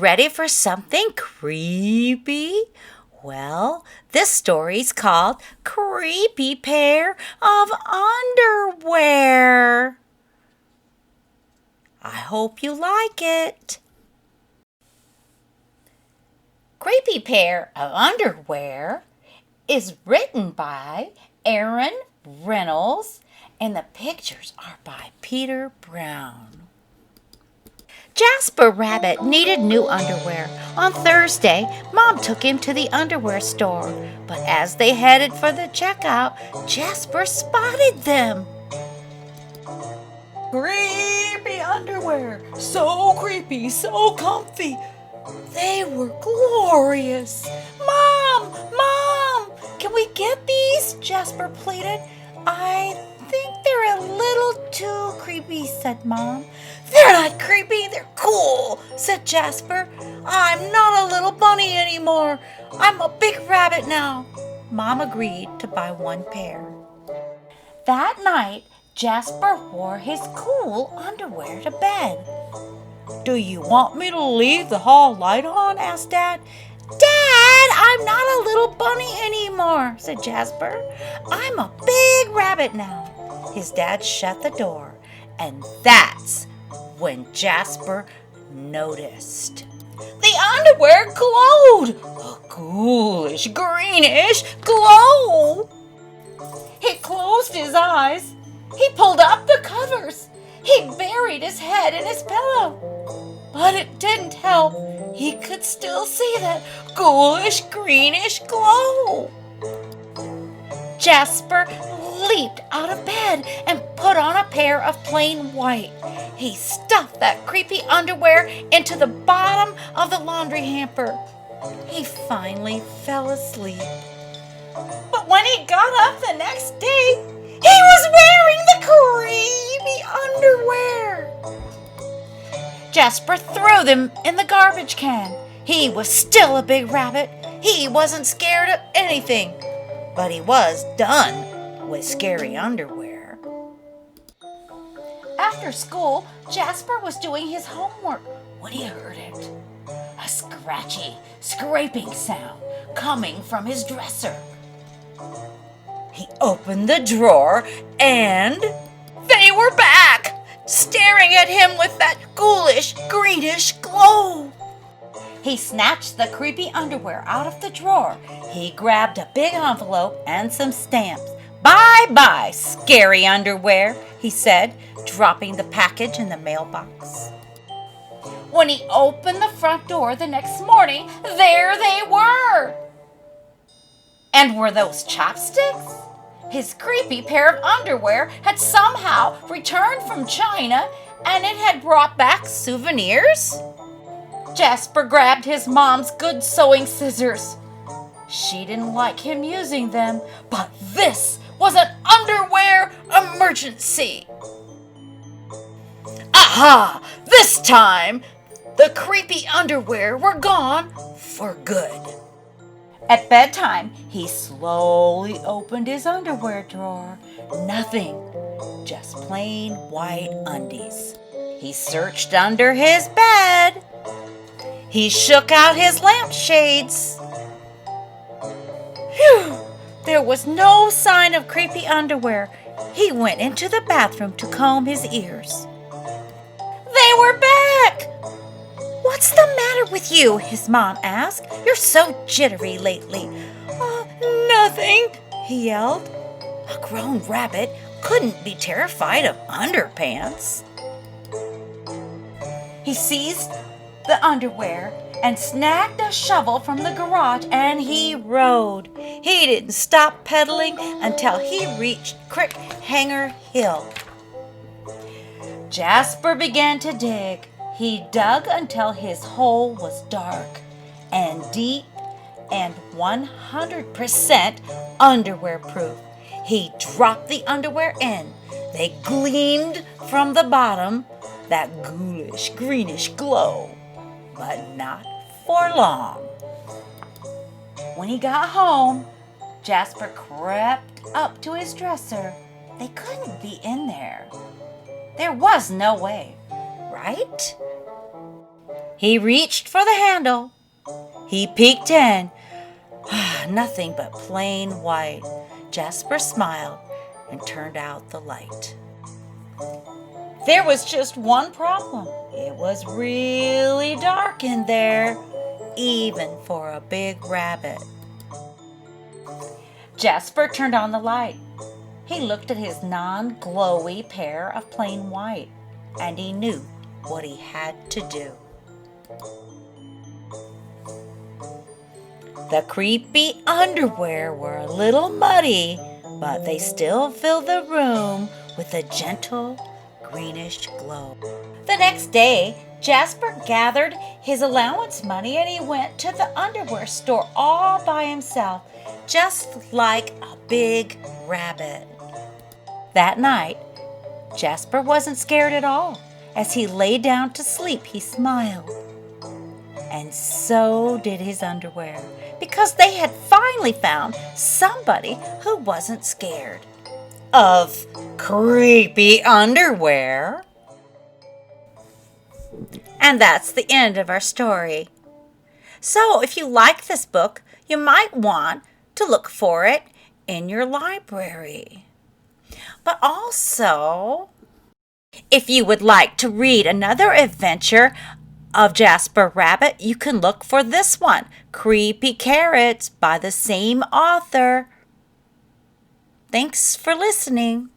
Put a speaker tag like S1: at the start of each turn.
S1: ready for something creepy? Well, this story's called Creepy Pair of Underwear. I hope you like it. Creepy Pair of Underwear is written by Reynolds, and the pictures are by Peter Brown. Jasper Rabbit needed new underwear. On Thursday, Mom took him to the underwear store, but as they headed for the checkout, Jasper spotted them. Creepy underwear! So creepy, so comfy! They were glorious! Mom! Mom! Can we get these? Jasper pleaded. I think they're a little too creepy, said Mom. They're not creepy, they're cool, said Jasper. I'm not a little bunny anymore. I'm a big rabbit now. Mom agreed to buy one pair. That night, Jasper wore his cool underwear to bed. Do you want me to leave the hall light on? Asked Dad. Dad, I'm not a little bunny anymore, said Jasper. I'm a big rabbit now. His dad shut the door, and that's when Jasper noticed. The underwear glowed, a ghoulish, greenish glow. He closed his eyes. He pulled up the covers. He buried his head in his pillow. But it didn't help. He could still see that ghoulish, greenish glow. Jasper leaped out of bed and put on a pair of plain white. He stuffed that creepy underwear into the bottom of the laundry hamper. He finally fell asleep. But when he got up the next day, he was wearing the creepy underwear. Jasper threw them in the garbage can. He was still a big rabbit. He wasn't scared of anything, but he was done with scary underwear. After school, Jasper was doing his homework when he heard it. A scratchy, scraping sound coming from his dresser. He opened the drawer and they were back, staring at him with that ghoulish, greenish glow. He snatched the creepy underwear out of the drawer. He grabbed a big envelope and some stamps. Bye-bye, scary underwear, he said, dropping the package in the mailbox. When he opened the front door the next morning, there they were. And were those chopsticks? His creepy pair of underwear had somehow returned from China, and it had brought back souvenirs. Jasper grabbed his mom's good sewing scissors. She didn't like him using them, but this was an underwear emergency. Aha! This time, the creepy underwear were gone for good. At bedtime, he slowly opened his underwear drawer. Nothing, just plain white undies. He searched under his bed. He shook out his lampshades. Phew! There was no sign of creepy underwear. He went into the bathroom to comb his ears. They were back! What's the matter with you? His mom asked. You're so jittery lately. Nothing, he yelled. A grown rabbit couldn't be terrified of underpants. He seized the underwear and snagged a shovel from the garage, and he rode. He didn't stop pedaling until he reached Crick Hanger Hill. Jasper began to dig. He dug until his hole was dark and deep and 100% underwear proof. He dropped the underwear in. They gleamed from the bottom, that ghoulish, greenish glow, but not for long. When he got home, Jasper crept up to his dresser. They couldn't be in there. There was no way, right? He reached for the handle. He peeked in. Nothing but plain white. Jasper smiled and turned out the light. There was just one problem. It was really dark in there, even for a big rabbit. Jasper turned on the light. He looked at his non-glowy pair of plain white, and he knew what he had to do. The creepy underwear were a little muddy, but they still filled the room with a gentle greenish glow. The next day, Jasper gathered his allowance money and he went to the underwear store all by himself, just like a big rabbit. That night, Jasper wasn't scared at all. As he lay down to sleep, he smiled. And so did his underwear, because they had finally found somebody who wasn't scared of creepy underwear. And that's the end of our story. So if you like this book, you might want to look for it in your library. But also, if you would like to read another adventure of Jasper Rabbit, you can look for this one, Creepy Carrots, by the same author. Thanks for listening.